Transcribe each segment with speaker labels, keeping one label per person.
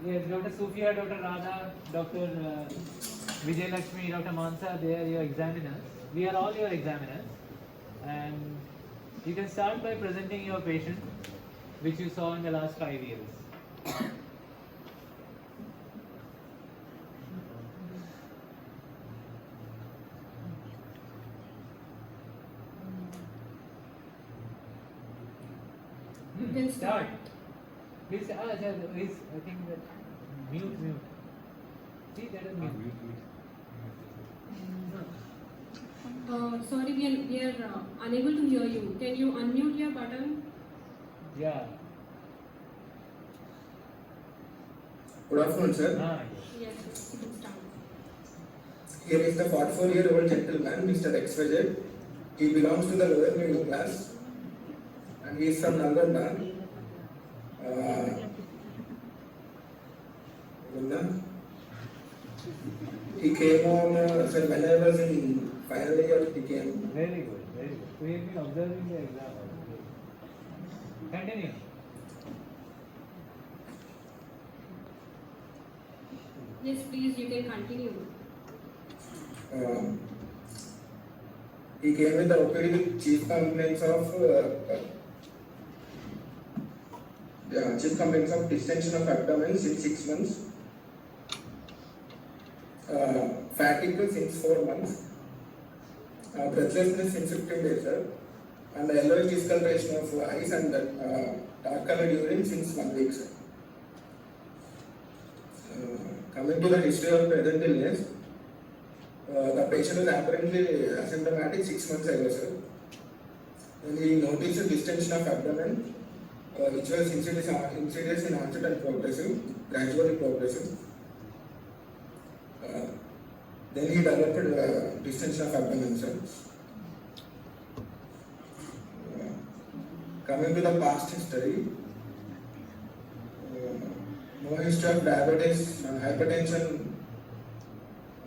Speaker 1: Yes, Dr. Sufia, Dr. Radha, Dr. Vijay Lakshmi, Dr. Mansa, they are your examiners. We are all your examiners. And you can start by presenting your patient, which you saw in the last 5 years.
Speaker 2: You can start.
Speaker 1: Please, I think that mute. See, that is mute.
Speaker 2: Sorry, we are unable to hear you. Can you unmute your button?
Speaker 1: Yeah.
Speaker 3: Good afternoon, sir.
Speaker 2: Yes, you can start.
Speaker 3: Here is the 44-year-old gentleman, Mr. XYZ. He belongs to the lower middle class and he is from Nalgonda. He came on, sir, when I was in final year, he came.
Speaker 1: Very good. So he has been observing the exam. Continue.
Speaker 2: Yes, please, you can continue.
Speaker 3: He came with the OPD with chief complaints of distension of abdomen since 6 months, fatigue since 4 months, breathlessness since 15 days, sir, and the yellowish discoloration of eyes and dark colored urine since 1 week, sir. Coming to the history of present illness, the patient was apparently asymptomatic 6 months ago, sir. Then he noticed a distension of abdomen, which was insidious in onset and gradually progressive. Then he developed distension of abdomen, sir. Coming to the past history, no history of diabetes and hypertension,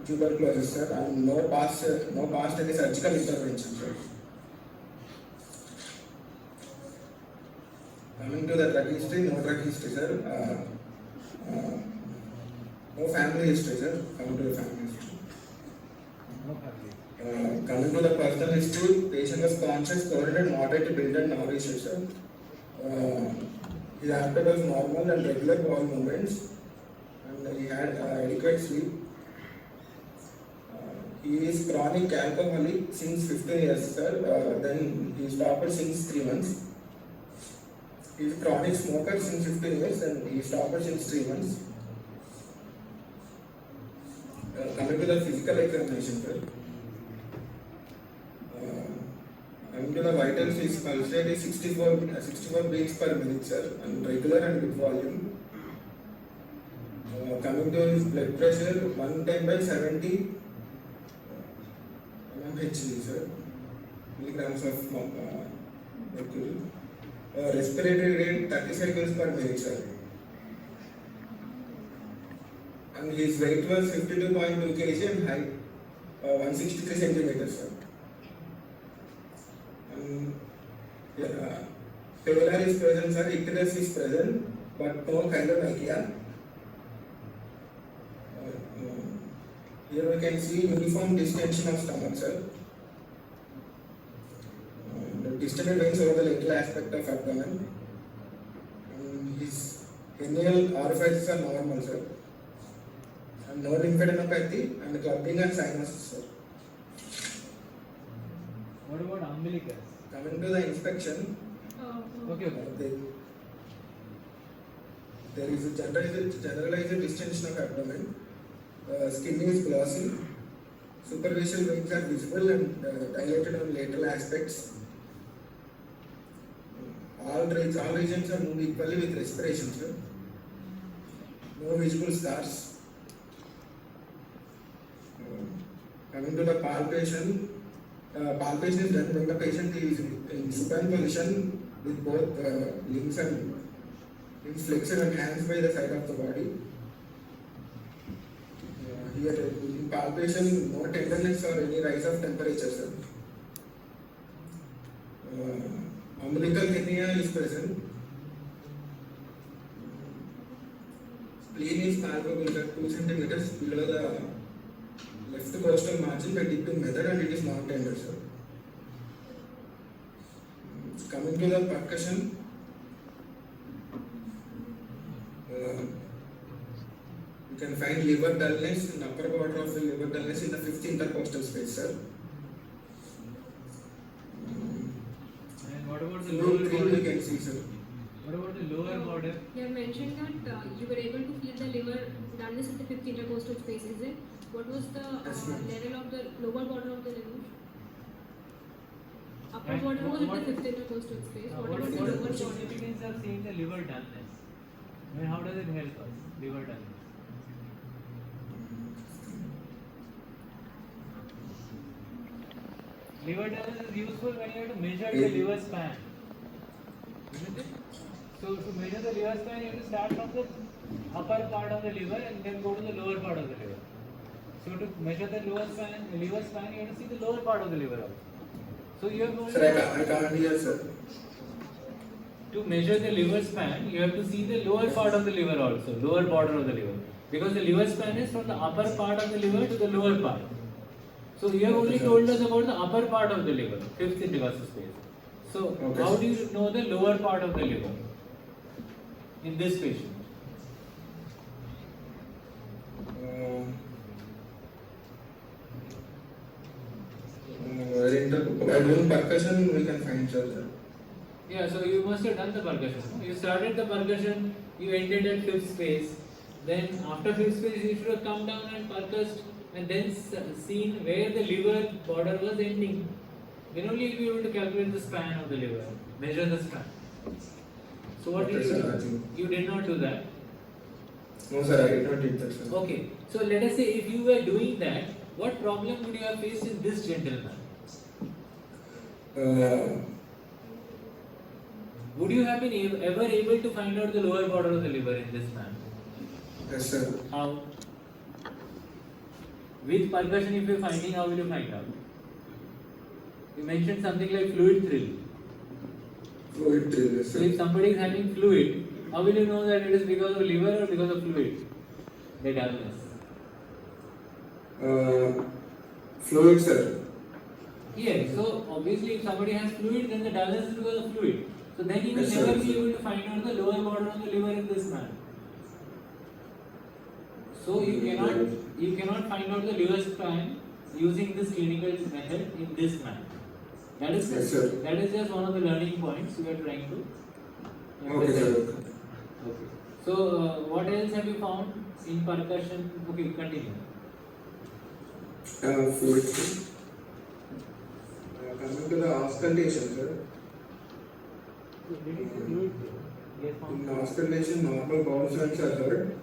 Speaker 3: tuberculosis, sir, and no past any surgical intervention, sir. Coming to the drug history, no drug history, sir. No family history, sir. Coming to the family history.
Speaker 1: No family.
Speaker 3: Coming to the personal history, patient was conscious, coordinated, moderate to build and nourished, sir. His appetite was normal and regular bowel movements, and he had adequate sleep. He is chronic alcoholic since 15 years, sir. Then he stopped since 3 months. He is chronic smoker since 15 years and he stopped since 3 months. Coming to the physical examination, sir. Coming to the vitals, his pulse rate is 64 beats per minute, sir, and regular and good volume. Coming to his blood pressure, 110/70 mmHg, sir, milligrams of mercury. Respiratory rate 30 cycles per minute, sir. And his weight was 52.2 kg and height 163 centimeters, sir. And pallor is present, sir. Icterus is present, but no chylomachia. Here we can see uniform distension of stomach, sir. The distended veins over the lateral aspect of abdomen. His hernial orifices are normal, sir. And no lymphadenopathy and clubbing and cyanosis, sir.
Speaker 1: What about umbilicus?
Speaker 3: Coming to the inspection,
Speaker 1: Okay.
Speaker 3: there is a generalized distension of abdomen. Skin is glossy. Superficial veins are visible and dilated on lateral aspects. All regions are moved equally with respiration, sir. No visible scars. Coming to the palpation, palpation is done when the patient is in supine position with both limbs flexed and hands by the side of the body. Here in palpation, no tenderness or any rise of temperature, sir. Umbilical hernia is present. Spleen is palpable, sir, 2 centimeters below the left costal margin by deep in method, and it is not tender, sir. Coming to the percussion, you can find liver dullness in upper border of the liver dullness in the 5th intercostal space, sir.
Speaker 1: And what about the
Speaker 3: Low
Speaker 1: lower
Speaker 3: 3
Speaker 1: border?
Speaker 3: you can see, sir.
Speaker 1: What about the lower border?
Speaker 2: You have mentioned that you were able to feel the liver dullness at the 5th intercostal space, is it? What was the
Speaker 3: Yes, ma'am.
Speaker 2: level of the lower border of the liver? Upper
Speaker 1: And
Speaker 2: border was at
Speaker 1: what-
Speaker 2: the 5th intercostal space. What
Speaker 1: What
Speaker 2: about
Speaker 1: is
Speaker 2: the lower
Speaker 1: the
Speaker 2: border?
Speaker 1: significance of seeing the liver dullness? I mean, how does it help us? Liver dullness. Liver dullness is useful when you have to measure the liver span, isn't it? So to measure the liver span, you have to start from the upper part of the liver and then go to the lower part of the liver. So to measure the liver span, you have to see the lower part of the liver also. So you have
Speaker 3: Sir,
Speaker 1: only
Speaker 3: I can't hear, sir.
Speaker 1: to measure the liver span, you have to see the lower part of the liver also, lower border of the liver. Because the liver span is from the upper part of the liver to the lower part. So you have only told us about the upper part of the liver, 5th intercostal space. So
Speaker 3: Okay,
Speaker 1: how
Speaker 3: sir.
Speaker 1: do you know the lower part of the liver in this patient?
Speaker 3: By doing percussion, we can find, sir.
Speaker 1: Yeah, so you must have done the percussion. You started the percussion, you ended at 5th space. Then after 5th space, you should have come down and percussed and then seen where the liver border was ending. Then only you'll be able to calculate the span of the liver, measure the span. So what
Speaker 3: Okay,
Speaker 1: did you
Speaker 3: sir, I
Speaker 1: do?
Speaker 3: think-
Speaker 1: You did not do that.
Speaker 3: No, sir, I did not did that, sir.
Speaker 1: Okay, so let us say if you were doing that, what problem would you have faced in this gentleman? Would you have been ever able to find out the lower border of the liver in this man?
Speaker 3: Yes, sir.
Speaker 1: How? With percussion, if you're finding, how will you find out? You mentioned something like fluid thrill.
Speaker 3: Fluid drill, yes,
Speaker 1: So
Speaker 3: sir.
Speaker 1: if somebody is having fluid, how will you know that it is because of liver or because of fluid? The dullness.
Speaker 3: Fluid, sir.
Speaker 1: Yes, so obviously if somebody has fluid, then the dullness is because of fluid. So then you will
Speaker 3: Yes, sir.
Speaker 1: never be able to find out the lower border of the liver in this man. So you cannot find out the liver span using this clinical method in this man. That is
Speaker 3: Yes, sir.
Speaker 1: that is just one of the learning points we are trying to
Speaker 3: Okay, sir.
Speaker 1: emphasize. Okay. So what else have you found in percussion? Okay, continue.
Speaker 3: Fluid. Coming to the auscultation, sir.
Speaker 1: So did you say fluid? Yes,
Speaker 3: In
Speaker 1: found.
Speaker 3: auscultation, normal bowel sounds are heard.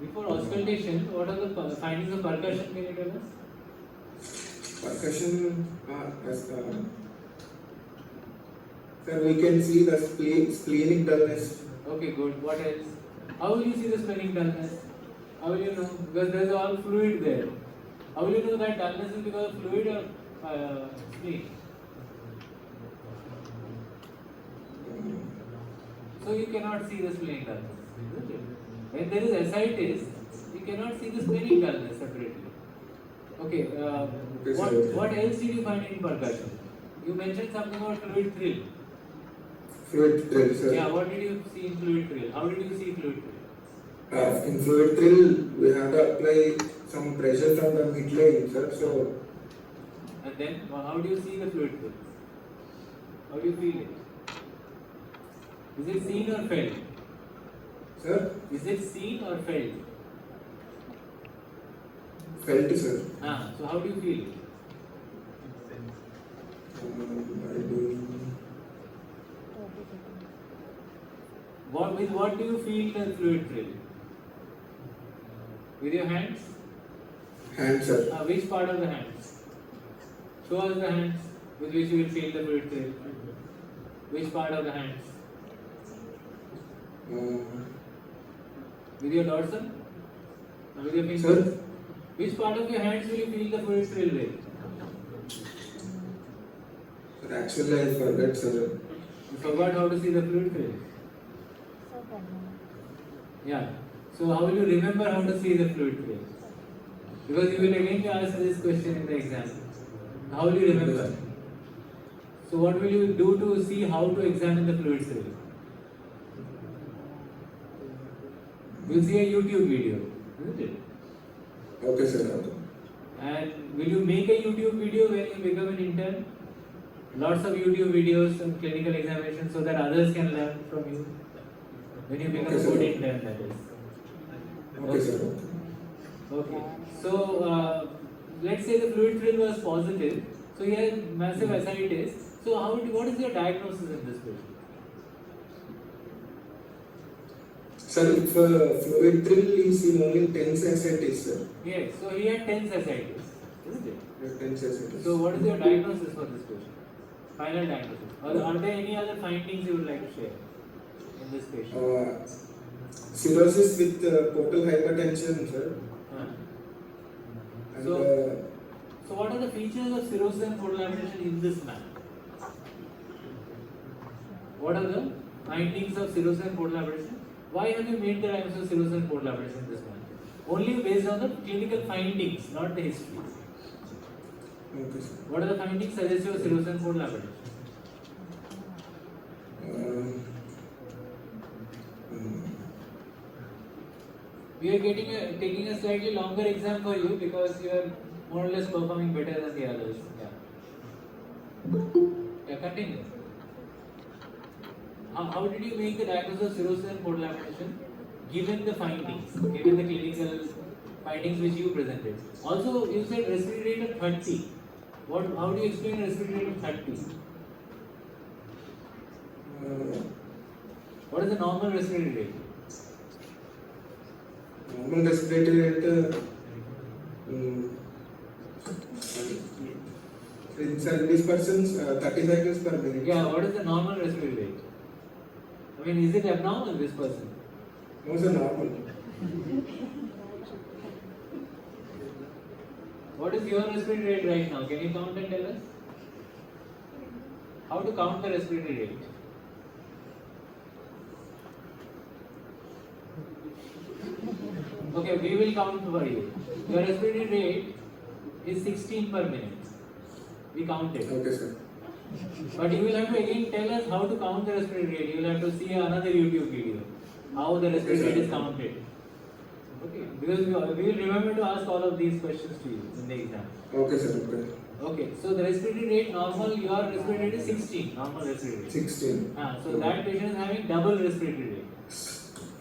Speaker 1: Before auscultation, what are the findings of percussion? Can you tell us?
Speaker 3: Percussion, yes, sir, we can see the splenic dullness.
Speaker 1: Okay, good. What else? How will you see the splenic dullness? How will you know? Because there is all fluid there. How will you know that dullness is because of fluid or spleen? So you cannot see the splenic dullness, isn't it? When there is ascites, you cannot see the splenic dullness separately. Okay,
Speaker 3: Okay,
Speaker 1: what,
Speaker 3: sir.
Speaker 1: what else did you find in percussion? You mentioned something about fluid thrill.
Speaker 3: Fluid thrill, sir.
Speaker 1: Yeah, what did you see in fluid thrill? How did you see fluid thrill?
Speaker 3: In fluid thrill, we have to apply some pressure from the midline, sir. So,
Speaker 1: And then how do you see the fluid thrill? How do you feel it? Is it seen or felt?
Speaker 3: sir,
Speaker 1: Is it seen or felt?
Speaker 3: felt, sir.
Speaker 1: So how do you feel it?
Speaker 3: By doing
Speaker 1: With what do you feel the fluid thrill? With your hands?
Speaker 3: hand, sir.
Speaker 1: Which part of the hands? Show us the hands with which you will feel the fluid thrill. Which part of the hands? With your dorsal? Or with your fingers?
Speaker 3: Sir?
Speaker 1: Which part of your hands will you feel the fluid thrill with?
Speaker 3: Sir, actually, I forgot, sir.
Speaker 1: You forgot how to see the fluid trail. Yeah. So how will you remember how to see the fluid trail? Because you will again be asked this question in the exam. How will you remember? So what will you do to see how to examine the fluid trail? You will see a YouTube video, isn't it?
Speaker 3: Okay, sir. Okay.
Speaker 1: And will you make a YouTube video when you become an intern? Lots of YouTube videos on clinical examinations so that others can learn from you. When you become
Speaker 3: Okay,
Speaker 1: a
Speaker 3: sir.
Speaker 1: good intern, that is.
Speaker 3: Okay, sir.
Speaker 1: Okay. So let's say the fluid trail was positive. So he had massive ascites. So what is your diagnosis in this patient?
Speaker 3: Sir, if fluid trill is in only 10 ascites, sir.
Speaker 1: Yes. So he had tense ascites, isn't it?
Speaker 3: Yeah, 10 ascites.
Speaker 1: So what is your diagnosis for this patient? Final diagnosis. Or are there any other findings you would like to share in this patient?
Speaker 3: Cirrhosis with portal hypertension, sir.
Speaker 1: Huh.
Speaker 3: And
Speaker 1: So what are the features of cirrhosis and portal hypertension in this man? What are the findings of cirrhosis and portal hypertension? Why have you made the diagnosis of cirrhosis and portal hypertension in this man? Only based on the clinical findings, not the history.
Speaker 3: okay, sir.
Speaker 1: What are the findings suggestive of cirrhosis and portal hypertension? We are taking a slightly longer exam for you because you are more or less performing better than the others. Yeah, continue. How did you make the diagnosis of cirrhosis and portal hypertension? Given the findings, given the clinical findings which you presented. Also, you said respiratory rate of 30. How do you explain respiratory rate of 30? What is the normal respiratory rate?
Speaker 3: Normal respiratory rate in this person's 30 cycles per minute.
Speaker 1: Yeah, what is the normal respiratory rate? I mean, is it abnormal, this person?
Speaker 3: No, sir, normal.
Speaker 1: What is your respiratory rate right now? Can you count and tell us? How to count the respiratory rate? Okay, we will count for you. Your respiratory rate is 16 per minute. We counted.
Speaker 3: Okay, sir.
Speaker 1: But you will have to again tell us how to count the respiratory rate. You will have to see another YouTube video. How the respiratory rate is counted. Okay, because we will remember to ask all of these questions to you in the exam.
Speaker 3: Okay, sir. Okay.
Speaker 1: Okay, so the respiratory rate normal, your respiratory rate is 16, normal respiratory rate.
Speaker 3: 16.
Speaker 1: So that patient is having double respiratory rate.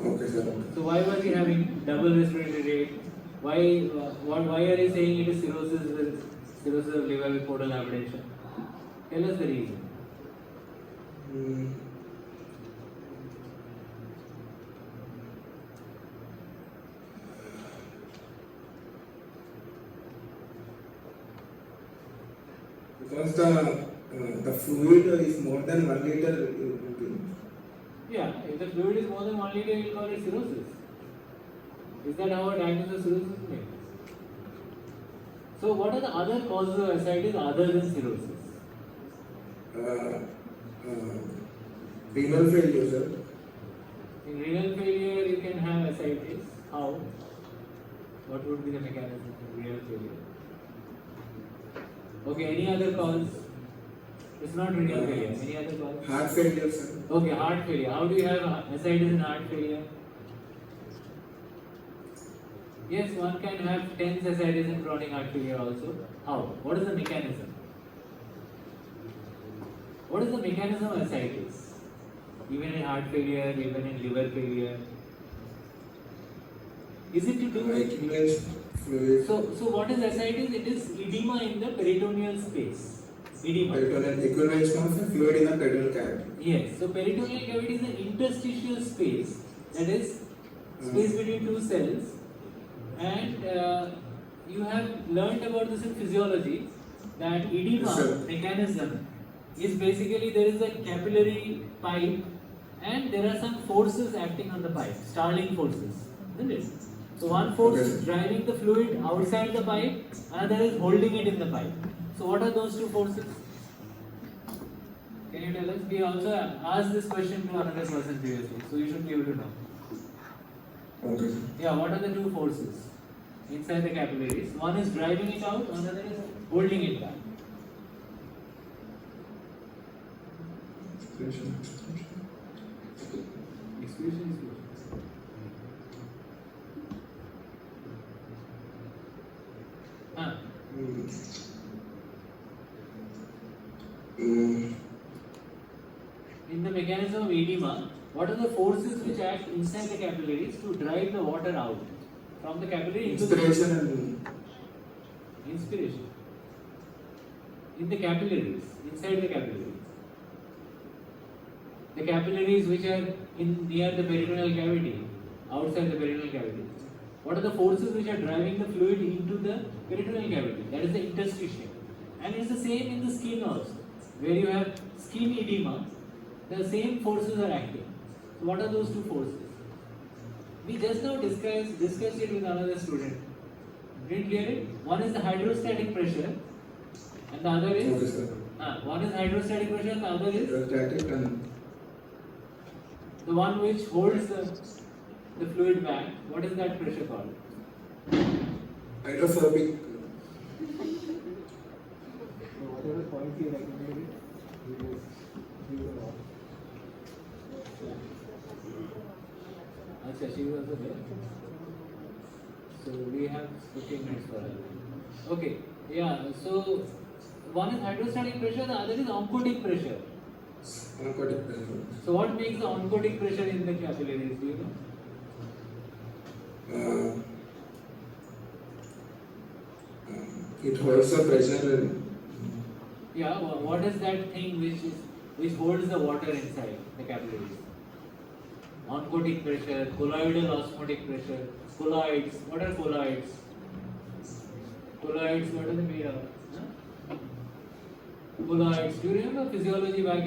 Speaker 3: Okay, sir.
Speaker 1: So why was he having double respiratory rate? Why are you saying it is cirrhosis of liver with portal hypertension? Tell us the reason.
Speaker 3: Because the fluid is more than 1 liter.
Speaker 1: Yeah, if the fluid is more than 1 liter, you will call it cirrhosis. Is that how a diagnosis of cirrhosis is made? So, what are the other causes of ascites other than cirrhosis?
Speaker 3: Renal failure, sir.
Speaker 1: In renal failure, you can have ascites. How? What would be the mechanism of renal failure? Okay, any other cause? It's not renal failure. Any other cause?
Speaker 3: Heart failure, sir.
Speaker 1: Okay, heart failure. How do you have ascites in heart failure? Yes, one can have tense ascites in chronic heart failure also. How? What is the mechanism? What is the mechanism of ascites? Even in heart failure, even in liver failure. Is it to do with...
Speaker 3: Accumulation fluid.
Speaker 1: So what is ascites? It is edema in the peritoneal space. Edema.
Speaker 3: Peritoneal accumulation of fluid in the peritoneal cavity.
Speaker 1: Yes. So peritoneal cavity is an interstitial space, that is space between two cells, and you have learned about this in physiology that edema
Speaker 3: Yes,
Speaker 1: mechanism is basically there is a capillary pipe and there are some forces acting on the pipe, Starling forces, isn't it? So one force is driving the fluid outside the pipe, another is holding it in the pipe. So what are those two forces? Can you you tell us? We also asked this question to another person previously, so you should be able to know.
Speaker 3: Okay, sir.
Speaker 1: Yeah, what are the two forces inside the capillaries? One is driving it out, another is holding it back.
Speaker 3: Expiration.
Speaker 1: Expiration is good. Huh. In the mechanism of edema, what are the forces which act inside the capillaries to drive the water out from the capillary into
Speaker 3: Inspiration
Speaker 1: the
Speaker 3: and
Speaker 1: inspiration? In the capillaries, inside the capillaries. The capillaries which are in near the peritoneal cavity, outside the peritoneal cavity. What are the forces which are driving the fluid into the peritoneal cavity? That is the interstitium. And it's the same in the skin also. Where you have skin edema, the same forces are acting. So what are those two forces? We just now discussed it with another student. Didn't hear it? One is the hydrostatic pressure, and the other is
Speaker 3: okay, sir.
Speaker 1: one is hydrostatic pressure, and the other is
Speaker 3: Hydrostatic and
Speaker 1: the one which holds the fluid back. What is that pressure called?
Speaker 3: hydrophobic.
Speaker 1: Whatever point you recommended, Acha, she was also there. So we have 15 minutes for her. Okay, yeah. So one is hydrostatic pressure, the other is oncotic pressure.
Speaker 3: Oncotic pressure.
Speaker 1: So what makes the oncotic pressure in the capillaries? Do you know?
Speaker 3: It holds the pressure.
Speaker 1: Yeah. What is that thing which holds the water inside the capillaries? Oncotic pressure, colloidal osmotic pressure, colloids. What are colloids? Colloids. What are they made of? Huh? Colloids. Do you remember physiology back